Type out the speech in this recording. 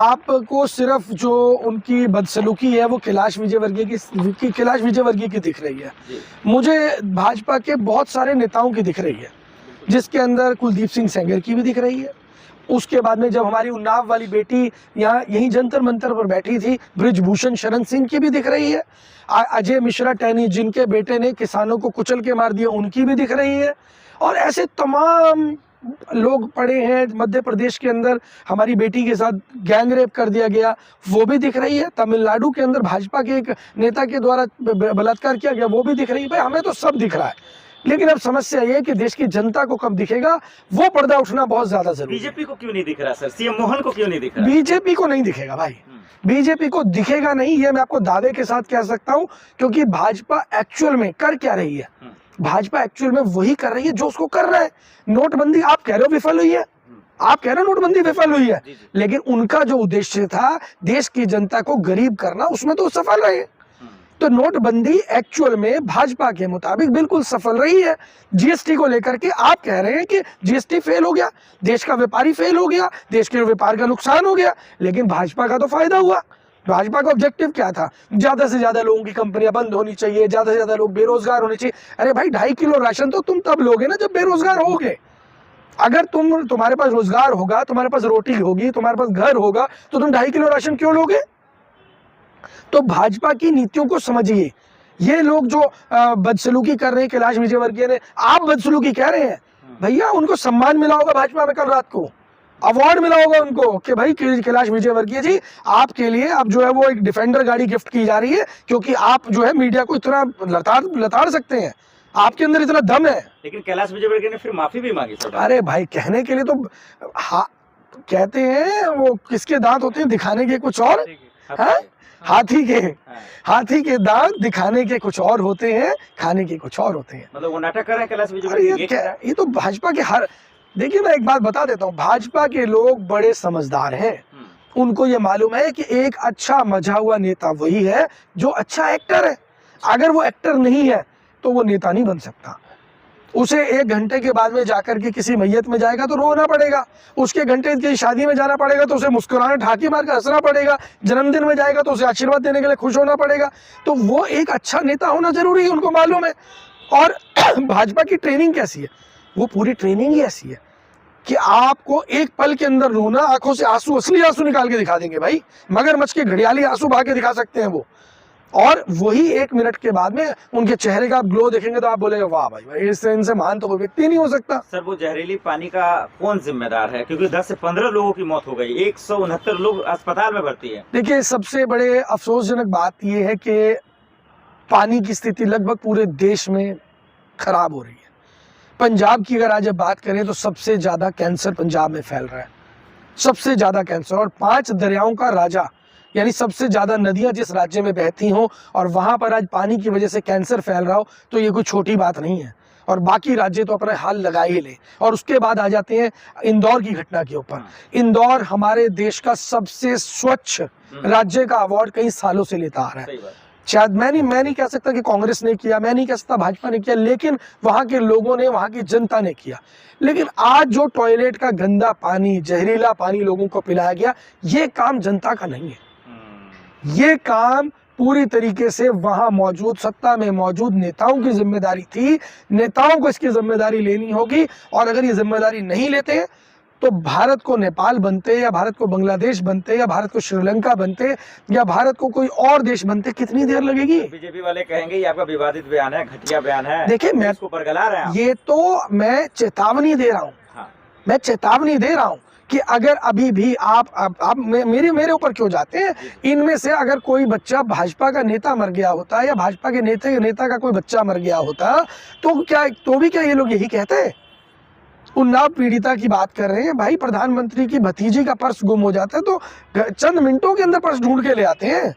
आपको सिर्फ जो उनकी बदसलूकी है वो कैलाश विजयवर्गीय की दिख रही है। मुझे भाजपा के बहुत सारे नेताओं की दिख रही है, जिसके अंदर कुलदीप सिंह सेंगर की भी दिख रही है। उसके बाद में जब हमारी उन्नाव वाली बेटी यहाँ यहीं जंतर मंतर पर बैठी थी, बृजभूषण शरण सिंह की भी दिख रही है। अजय मिश्रा टैनी जिनके बेटे ने किसानों को कुचल के मार दिया, उनकी भी दिख रही है। और ऐसे तमाम लोग पड़े हैं। मध्य प्रदेश के अंदर हमारी बेटी के साथ गैंग रेप कर दिया गया, वो भी दिख रही है। तमिलनाडु के अंदर भाजपा के एक नेता के द्वारा बलात्कार किया गया, वो भी दिख रही है। भाई हमें तो सब दिख रहा है, लेकिन अब समस्या ये है कि देश की जनता को कब दिखेगा, वो पर्दा उठना बहुत ज्यादा जरूरी है। बीजेपी को क्यों नहीं दिख रहा सर? सीएम मोहन को क्यों नहीं दिख रहा? बीजेपी को नहीं दिखेगा भाई, बीजेपी को दिखेगा नहीं, ये मैं आपको दावे के साथ कह सकता हूं, क्योंकि भाजपा एक्चुअल में कर क्या रही है? भाजपा एक्चुअल में वही कर रही है जो उसको कर रहा है। नोटबंदी आप कह रहे हो विफल हुई है, आप कह रहे हो नोटबंदी विफल हुई है, लेकिन उनका जो उद्देश्य था देश की जनता को गरीब करना, उसमें तो सफल रहे। तो नोटबंदी एक्चुअल में भाजपा के मुताबिक बिल्कुल सफल रही है। जीएसटी को लेकर के आप कह रहे हैं कि जीएसटी फेल हो गया, देश का व्यापारी फेल हो गया, देश के व्यापार का नुकसान हो गया, लेकिन भाजपा का तो फायदा हुआ। भाजपा का ऑब्जेक्टिव क्या था? ज्यादा से ज्यादा लोगों की कंपनियां बंद होनी चाहिए, ज्यादा से ज्यादा लोग बेरोजगार होने चाहिए। अरे भाई 2.5 किलो राशन तो तुम तब लोगे ना जब बेरोजगार होगे। अगर तुम्हारे पास रोजगार होगा, तुम्हारे पास रोटी होगी, तुम्हारे पास घर होगा, तो तुम 2.5 किलो राशन क्यों लोगे? तो भाजपा की नीतियों को समझिए। ये लोग जो बदसलूकी कर रहे हैं, कैलाश विजयवर्गीय ने, आप बदसलूकी कह रहे हैं भैया, उनको सम्मान मिला होगा भाजपा में, कल रात को अवार्ड मिला होगा उनको कि भाई कैलाश विजयवर्गीय जी आपके लिए अब जो है वो एक डिफेंडर गाड़ी गिफ्ट की जा रही है, क्योंकि आप जो है मीडिया को इतना लताड़ सकते हैं, आपके अंदर इतना दम है। लेकिन कैलाश विजयवर्गीय ने फिर माफी भी मांगी सर। अरे भाई कहने के लिए तो कहते हैं वो किसके दांत होते हैं दिखाने के कुछ और, हाथी के दांत दिखाने के कुछ और होते हैं, खाने के कुछ और होते हैं। मतलब वो नाटक कर रहे हैं कैलाश विजयवर्गीय। ये तो भाजपा के देखिए मैं एक बात बता देता हूँ, भाजपा के लोग बड़े समझदार हैं। उनको ये मालूम है कि एक अच्छा मजा हुआ नेता वही है जो अच्छा एक्टर है। अगर वो एक्टर नहीं है तो वो नेता नहीं बन सकता। उसे 1 घंटे के बाद में जाकर के किसी मैयत में जाएगा तो रोना पड़ेगा, उसके घंटे की शादी में जाना पड़ेगा तो उसे मुस्कुराने ठाकी मार कर हंसना पड़ेगा, जन्मदिन में जाएगा तो उसे आशीर्वाद देने के लिए खुश होना पड़ेगा। तो वो एक अच्छा नेता होना जरूरी है, उनको मालूम है। और भाजपा की ट्रेनिंग कैसी है? वो पूरी ट्रेनिंग ही ऐसी है कि आपको एक पल के अंदर रोना, आंखों से आंसू, असली आंसू निकाल के दिखा देंगे भाई, मगरमच्छ के घड़ियाली आंसू बहा के दिखा सकते हैं वो। और वही 1 मिनट के बाद में उनके चेहरे का ग्लो देखेंगे तो आप बोलेंगे वाह भाई, इससे इनसे महान तो कोई व्यक्ति नहीं हो सकता। सर वो जहरीली पानी का कौन जिम्मेदार है? क्योंकि 10 से 15 लोगों की मौत हो गई, 169 लोग अस्पताल में भर्ती है। देखिए सबसे बड़े अफसोसजनक बात यह है कि पानी की स्थिति लगभग पूरे देश में खराब हो रही है। पंजाब की अगर आज बात करें तो सबसे ज्यादा कैंसर पंजाब में फैल रहा है, सबसे ज्यादा कैंसर। और 5 दरियाओं का राजा, यानी सबसे ज्यादा नदियां जिस राज्य में बहती हों और वहां पर आज पानी की वजह से कैंसर फैल रहा हो, तो ये कोई छोटी बात नहीं है। और बाकी राज्य तो अपने हाल लगा ही ले। और उसके बाद आ जाते हैं इंदौर की घटना के ऊपर। इंदौर हमारे देश का सबसे स्वच्छ राज्य का अवार्ड कई सालों से लेता आ रहा है। शायद मैं नहीं कह सकता कि कांग्रेस ने किया, मैं नहीं कह सकता भाजपा ने किया, लेकिन वहां के लोगों ने, वहां की जनता ने किया। लेकिन आज जो टॉयलेट का गंदा पानी, जहरीला पानी लोगों को पिलाया गया, ये काम जनता का नहीं है। ये काम पूरी तरीके से वहां मौजूद, सत्ता में मौजूद नेताओं की जिम्मेदारी थी। नेताओं को इसकी जिम्मेदारी लेनी होगी, और अगर ये जिम्मेदारी नहीं लेते तो भारत को नेपाल बनते, या भारत को बांग्लादेश बनते, या भारत को श्रीलंका बनते, या भारत को कोई और देश बनते कितनी देर लगेगी? बीजेपी वाले कहेंगे ये आपका विवादित बयान है, घटिया बयान है। देखिए मैं इसको बरगला रहे हैं। ये तो मैं चेतावनी दे रहा हूँ, मैं चेतावनी दे रहा हूँ कि अगर अभी भी आप मेरे ऊपर क्यों जाते हैं? इनमें से अगर कोई बच्चा भाजपा का नेता मर गया होता, या भाजपा के नेता का कोई बच्चा मर गया होता, तो भी क्या ये लोग यही कहते? उन्नाव पीड़िता की बात कर रहे हैं भाई, प्रधानमंत्री की भतीजी का पर्स गुम हो जाता है तो चंद मिनटों के अंदर पर्स ढूंढ के ले आते हैं।